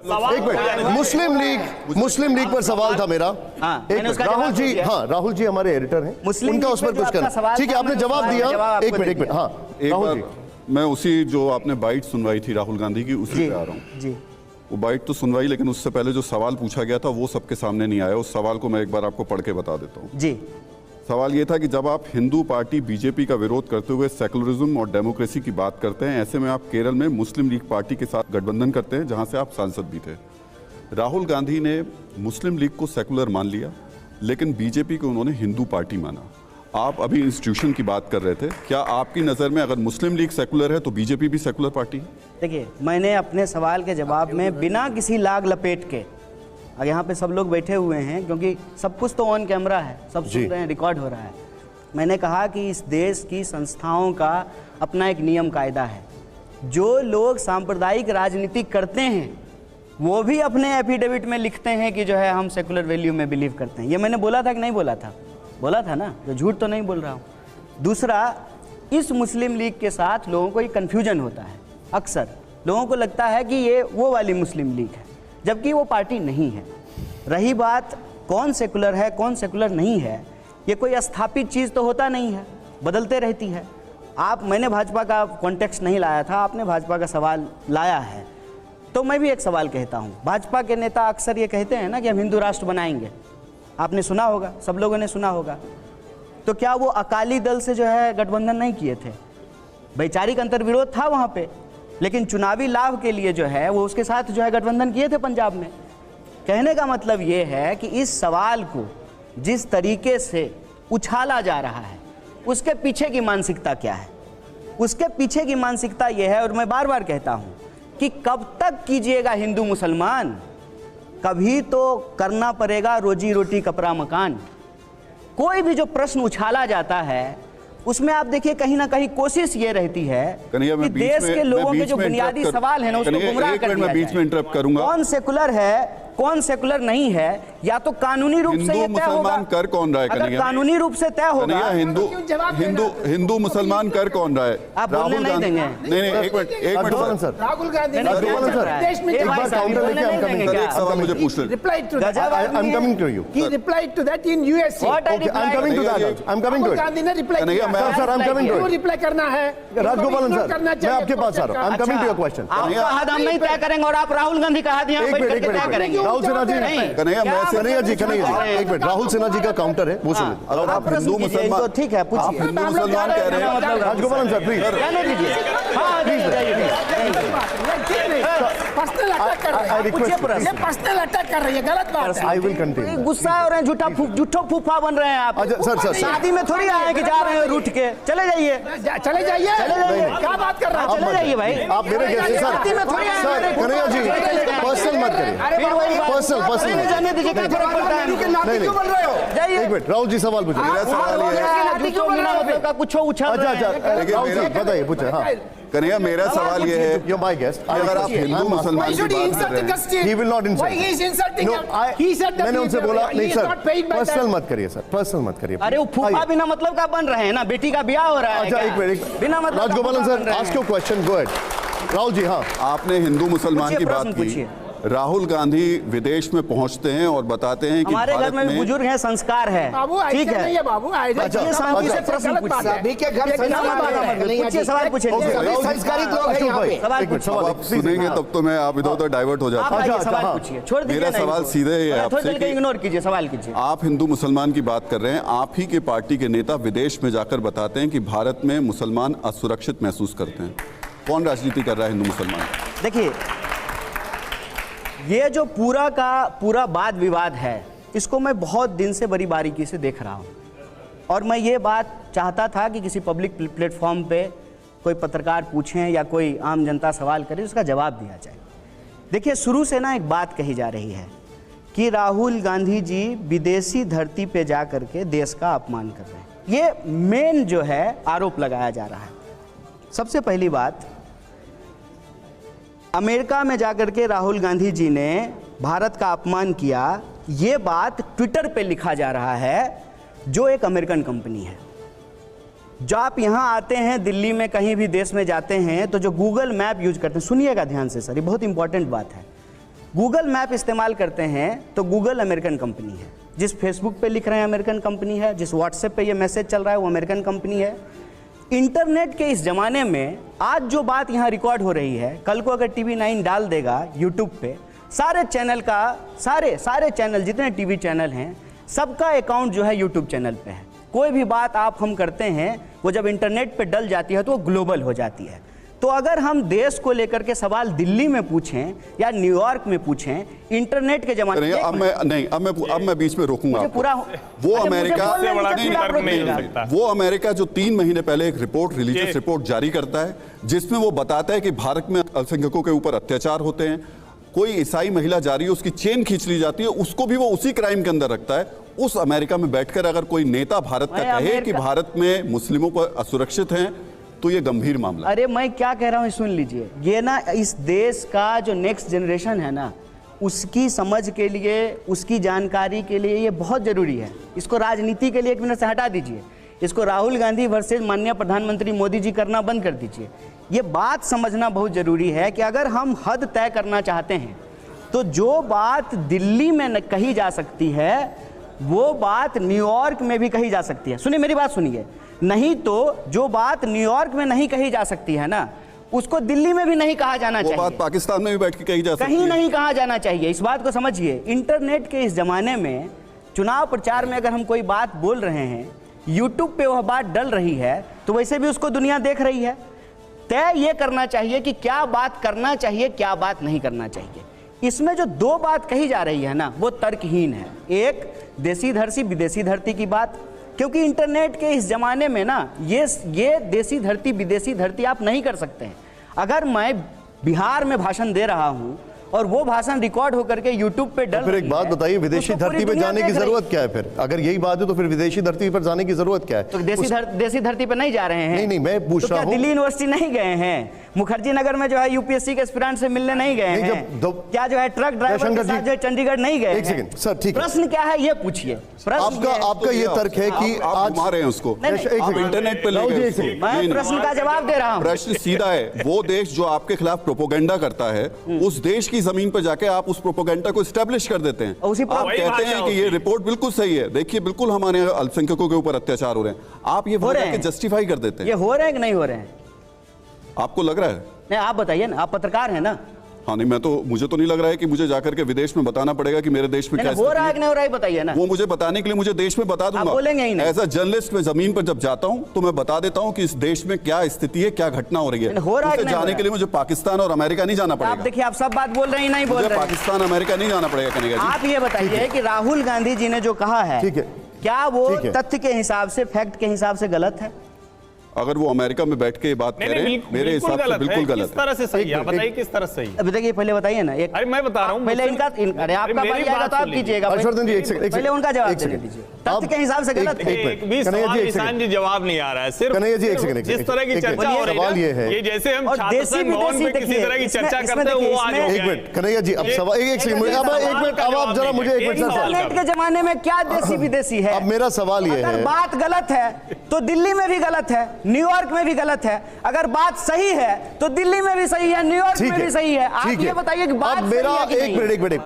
एक मिनट, मुस्लिम लीग पर सवाल था मेरा। एक मिनट, राहुल जी, हाँ राहुल जी हमारे एडिटर हैं, उनका उस पर कुछ करना। ठीक है, आपने जवाब दिया। एक मिनट, हाँ राहुल जी, मैं उसी जो आपने बाइट सुनवाई थी राहुल गांधी की, उसी पे आ रहा हूँ जी। वो बाइट तो सुनवाई, लेकिन उससे पहले जो सवाल पूछा गया था वो सबके सामने नहीं आया। उस सवाल को मैं एक बार आपको पढ़ के बता देता हूँ जी। सवाल ये था कि जब आप हिंदू पार्टी बीजेपी का विरोध करते हुए सेकुलरिज्म और डेमोक्रेसी की बात करते हैं, ऐसे में आप केरल में मुस्लिम लीग पार्टी के साथ गठबंधन करते हैं, जहां से आप सांसद भी थे। राहुल गांधी ने मुस्लिम लीग को सेकुलर मान लिया, लेकिन बीजेपी को उन्होंने हिंदू पार्टी माना। आप अभी इंस्टीट्यूशन की बात कर रहे थे, क्या आपकी नज़र में अगर मुस्लिम लीग सेकुलर है तो बीजेपी भी सेकुलर पार्टी है? देखिए, मैंने अपने सवाल के जवाब में बिना किसी लाग लपेट के, और यहाँ पे सब लोग बैठे हुए हैं क्योंकि सब कुछ तो ऑन कैमरा है, सब सुन रहे हैं, रिकॉर्ड हो रहा है। मैंने कहा कि इस देश की संस्थाओं का अपना एक नियम कायदा है। जो लोग सांप्रदायिक राजनीति करते हैं वो भी अपने एफिडेविट में लिखते हैं कि जो है हम सेकुलर वैल्यू में बिलीव करते हैं। ये मैंने बोला था कि नहीं बोला था? बोला था ना, तो झूठ तो नहीं बोल रहा हूँ। दूसरा, इस मुस्लिम लीग के साथ लोगों को ये कन्फ्यूजन होता है। अक्सर लोगों को लगता है कि ये वो वाली मुस्लिम लीग है, जबकि वो पार्टी नहीं है। रही बात कौन सेकुलर है कौन सेकुलर नहीं है, ये कोई स्थापित चीज़ तो होता नहीं है, बदलते रहती है। मैंने भाजपा का कॉन्टेक्स्ट नहीं लाया था, आपने भाजपा का सवाल लाया है, तो मैं भी एक सवाल कहता हूँ। भाजपा के नेता अक्सर ये कहते हैं ना कि हम हिंदू राष्ट्र बनाएंगे, आपने सुना होगा, सब लोगों ने सुना होगा। तो क्या वो अकाली दल से जो है गठबंधन नहीं किए थे? वैचारिक अंतर्विरोध था वहाँ पे, लेकिन चुनावी लाभ के लिए जो है वो उसके साथ जो है गठबंधन किए थे पंजाब में। कहने का मतलब ये है कि इस सवाल को जिस तरीके से उछाला जा रहा है उसके पीछे की मानसिकता क्या है? उसके पीछे की मानसिकता ये है, और मैं बार बार कहता हूँ कि कब तक कीजिएगा हिंदू मुसलमान, कभी तो करना पड़ेगा रोजी रोटी कपड़ा मकान। कोई भी जो प्रश्न उछाला जाता है उसमें आप देखिए कहीं ना कहीं कोशिश ये रहती है कि देश के लोगों के जो बुनियादी सवाल है ना उसको गुमराह कर दिया बीच में इंटरप्ट करूंगा। कौन सेकुलर है कौन सेकुलर नहीं है, या तो कानूनी रूप से ये तय होगा। कर कौन रहा है? अगर कानूनी रूप से तय होगा, हिंदू मुसलमान कर कौन रहा है? आप बोलने नहीं देंगे। नहीं, एक मिनट सर, राहुल गांधी मुझे पूछ रिप्लाई करना है। राजगोपालन सर, मैं आपके पास आ रहा हूँ। क्वेश्चन आप हम नहीं तय करेंगे और आप राहुल गांधी कहा दिया तय करेंगे। राहुल सिन्हा जी, कन्हैया जी, एक मिनट, राहुल सिन्हा जी का काउंटर है, वो सुन लीजिए। अगर आप हिंदू मुसलमान, ठीक है, पूछिए। हिंदू मुसलमान कह रहे हैं, Rajagopalan sir please, personal attack कर रही है, गलत बात है। I will continue. गुस्सा हो रहे हैं, झूठो फूफा बन रहे हैं आप। सर शादी में थोड़ी आए कि जा रहे हैं रूठ के, चले जाइए क्या बात कर रहे हैं, चले जाइए भाई। आप मेरे जैसे सर, कन्हैया जी पर्सनल मत करिए, पर्सनल जाने दीजिए, क्या फर्क पड़ता है? नहीं, एक मिनट, राहुल जी सवाल पूछिए। मेरा सवाल ये है, कुछ उछाल राहुल जी बताइए, पूछे। हाँ कन्हैया, मेरा सवाल ये है, You're my guest. अगर आप हिंदू मुसलमान की बात कर रहे हैं, He will not insult. No, मैंने उनसे बोला नहीं सर, पर्सनल मत करिए सर, पर्सनल मत करिए। अरे वो फूफा बिना मतलब का बन रहे हैं ना, बेटी का ब्याह हो रहा है। अच्छा एक मिनट, बिना मतलब Rajagopalan sir, ask your question, go ahead. Rahul ji, हाँ आपने हिंदू मुसलमान की बात की। राहुल गांधी विदेश में पहुंचते हैं और बताते हैं कि हमारे घर में भी बुजुर्ग हैं, संस्कार है, ठीक है। नहीं है बाबू, ये शांति से प्रश्न पूछिए। सभी के घर पूछिए, सवाल पूछिए। संस्कारित लोग हैं यहाँ पे। आप सुनेंगे तब तो मैं आप इधर उधर डाइवर्ट हो जाता हूँ। सवाल पूछिए, छोड़ दीजिए। मेरा सवाल सीधे है आपसे कि इग्नोर कीजिए, सवाल कीजिए। आप हिंदू मुसलमान की बात कर रहे हैं, आप ही के पार्टी के नेता विदेश में जाकर बताते हैं कि भारत में मुसलमान असुरक्षित महसूस करते हैं। कौन राजनीति कर रहा है हिंदू मुसलमान? देखिए, ये जो पूरा का पूरा वाद विवाद है, इसको मैं बहुत दिन से बड़ी बारीकी से देख रहा हूँ, और मैं ये बात चाहता था कि किसी पब्लिक प्लेटफॉर्म पे कोई पत्रकार पूछें या कोई आम जनता सवाल करे, उसका जवाब दिया जाए। देखिए, शुरू से ना एक बात कही जा रही है कि राहुल गांधी जी विदेशी धरती पे जा करके देश का अपमान कर रहे हैं। ये मेन जो है आरोप लगाया जा रहा है। सबसे पहली बात, अमेरिका में जाकर के राहुल गांधी जी ने भारत का अपमान किया, ये बात ट्विटर पे लिखा जा रहा है, जो एक अमेरिकन कंपनी है। जो आप यहाँ आते हैं, दिल्ली में कहीं भी देश में जाते हैं, तो जो गूगल मैप यूज करते हैं, सुनिएगा ध्यान से सर, ये बहुत इंपॉर्टेंट बात है। गूगल मैप इस्तेमाल करते हैं तो गूगल अमेरिकन कंपनी है, जिस फेसबुक पे लिख रहे हैं अमेरिकन कंपनी है, जिस व्हाट्सएप पे ये मैसेज चल रहा है वो अमेरिकन कंपनी है। इंटरनेट के इस ज़माने में आज जो बात यहाँ रिकॉर्ड हो रही है, कल को अगर TV9 डाल देगा यूट्यूब पे, सारे चैनल का सारे चैनल जितने टीवी चैनल हैं सबका अकाउंट जो है यूट्यूब चैनल पे है। कोई भी बात आप हम करते हैं वो जब इंटरनेट पे डल जाती है तो वो ग्लोबल हो जाती है। तो अगर हम देश को लेकर के सवाल दिल्ली में पूछें या न्यूयॉर्क में पूछें, इंटरनेट के जमाने में अब मैं बीच में रोकूंगा पूरा वो अमेरिका जो 3 महीने पहले एक रिपोर्ट, रिलीजियस रिपोर्ट जारी करता है जिसमें वो बताता है कि भारत में अल्पसंख्यकों के ऊपर अत्याचार होते हैं, कोई ईसाई महिला जा रही है उसकी चेन खींच ली जाती है, उसको भी वो उसी क्राइम के अंदर रखता है। उस अमेरिका में बैठकर अगर कोई नेता भारत का कहे कि भारत में मुस्लिमों पर असुरक्षित हैं तो ये गंभीर मामला। अरे मैं क्या कह रहा हूँ सुन लीजिए, ये ना इस देश का जो नेक्स्ट जनरेशन है ना, उसकी समझ के लिए, उसकी जानकारी के लिए ये बहुत जरूरी है। इसको राजनीति के लिए 1 मिनट से हटा दीजिए, इसको राहुल गांधी वर्सेस माननीय प्रधानमंत्री मोदी जी करना बंद कर दीजिए। ये बात समझना बहुत जरूरी है कि अगर हम हद तय करना चाहते हैं तो जो बात दिल्ली में कही जा सकती है वो बात न्यूयॉर्क में भी कही जा सकती है। सुनिए मेरी बात सुनिए, नहीं तो जो बात न्यूयॉर्क में नहीं कही जा सकती है ना, उसको दिल्ली में भी नहीं कहा जाना चाहिए। वो बात पाकिस्तान में भी बैठ के कही जा सकती है, कहीं नहीं कहा जाना चाहिए। इस बात को समझिए। इंटरनेट के इस जमाने में चुनाव प्रचार में अगर हम कोई बात बोल रहे हैं, यूट्यूब पे वह बात डल रही है तो वैसे भी उसको दुनिया देख रही है। तय ये करना चाहिए कि क्या बात करना चाहिए, क्या बात नहीं करना चाहिए। इसमें जो 2 बात कही जा रही है ना वो तर्कहीन है। एक देसी धरती विदेशी धरती की बात, क्योंकि इंटरनेट के इस जमाने में ना ये देसी धरती विदेशी धरती आप नहीं कर सकते हैं। अगर मैं बिहार में भाषण दे रहा हूं और वो भाषण रिकॉर्ड होकर के यूट्यूब पे डल, फिर एक बात बताइए, विदेशी धरती पे जाने की जरूरत क्या है? फिर अगर यही बात है तो फिर विदेशी धरती पर जाने की जरूरत क्या है? तो देसी धरती पे नहीं जा रहे हैं। नहीं मैं पूछ रहा हूं, दिल्ली यूनिवर्सिटी नहीं गए हैं, मुखर्जी नगर में जो है यूपीएससी के एस्पिरेंट से मिलने नहीं गए हैं, क्या जो है ट्रक ड्राइवर के साथ जो है चंडीगढ़ नहीं गए? एक सेकंड सर, ठीक है, प्रश्न क्या है ये पूछिए। आपका ये तर्क है कि आज मारे हैं उसको इंटरनेट पे मैं प्रश्न का जवाब दे रहा हूं। प्रश्न सीधा है, वो देश जो आपके खिलाफ प्रोपोगेंडा करता है उस देश की जमीन पर जाके आप उस प्रोपोगेंडा को एस्टैब्लिश कर देते हैं। आप कहते हैं कि ये रिपोर्ट बिल्कुल सही है, देखिए बिल्कुल हमारे अल्पसंख्यकों के ऊपर अत्याचार हो रहे हैं, आप ये जस्टिफाई कर देते हैं। ये हो रहे हैं कि नहीं हो रहे हैं? आपको लग रहा है? नहीं आप बताइए ना, आप पत्रकार हैं ना। हाँ नहीं, मुझे तो नहीं लग रहा है कि मुझे जाकर के विदेश में बताना पड़ेगा कि मेरे देश में क्या हो रहा है कि नहीं हो रहा है, बताइए ना। वो मुझे बताने के लिए मुझे देश में बता दूंगा। बोलेंगे ही नहीं। एज अ जर्नलिस्ट में जमीन पर जब जाता हूं तो मैं बता देता हूं कि इस देश में क्या स्थिति है, क्या घटना हो रही है। जाने के लिए मुझे पाकिस्तान और अमेरिका नहीं जाना पड़ेगा। आप देखिए, आप सब बात बोल रहे हैं, नहीं बोल रहे हैं। पाकिस्तान अमेरिका नहीं जाना पड़ेगा कनेगा जी। आप ये बताइए कि राहुल गांधी जी ने जो कहा है, ठीक है, क्या वो तथ्य के हिसाब से, फैक्ट के हिसाब से गलत है? अगर वो अमेरिका में बैठ के बात कह रहे हैं, मेरे हिसाब से बिल्कुल गलत है। किस तरह से सही है? बताइए किस तरह से सही है? अभी देखिए, पहले बताइए ना। अरे मैं बता रहा हूं, पहले इनका अरे आपका बारी आएगा तो आप कीजिएगा। पहले उनका जवाब देने दीजिए। तथ्य के हिसाब से गलत है। किसान जी जवाब नहीं आ रहा है, सिर्फ कन्हैया जी एक सेकंड, जिस तरह की चर्चा हो रही है, ये जैसे हम छात्र संघ भवन में किसी तरह की चर्चा करते हैं वो आज हो गया। एक मिनट कन्हैया जी, अब सवाल एक सेकंड, अब आप जरा मुझे एक मिनट सर। इंटरनेट के जमाने में क्या देसी विदेशी है? अब मेरा सवाल ये है, बात गलत है तो दिल्ली में भी गलत है, न्यूयॉर्क में भी गलत है। अगर बात सही है तो दिल्ली में भी सही है, न्यूयॉर्क में भी सही है। आप ये बताइए कि बात मेरा एक मिनट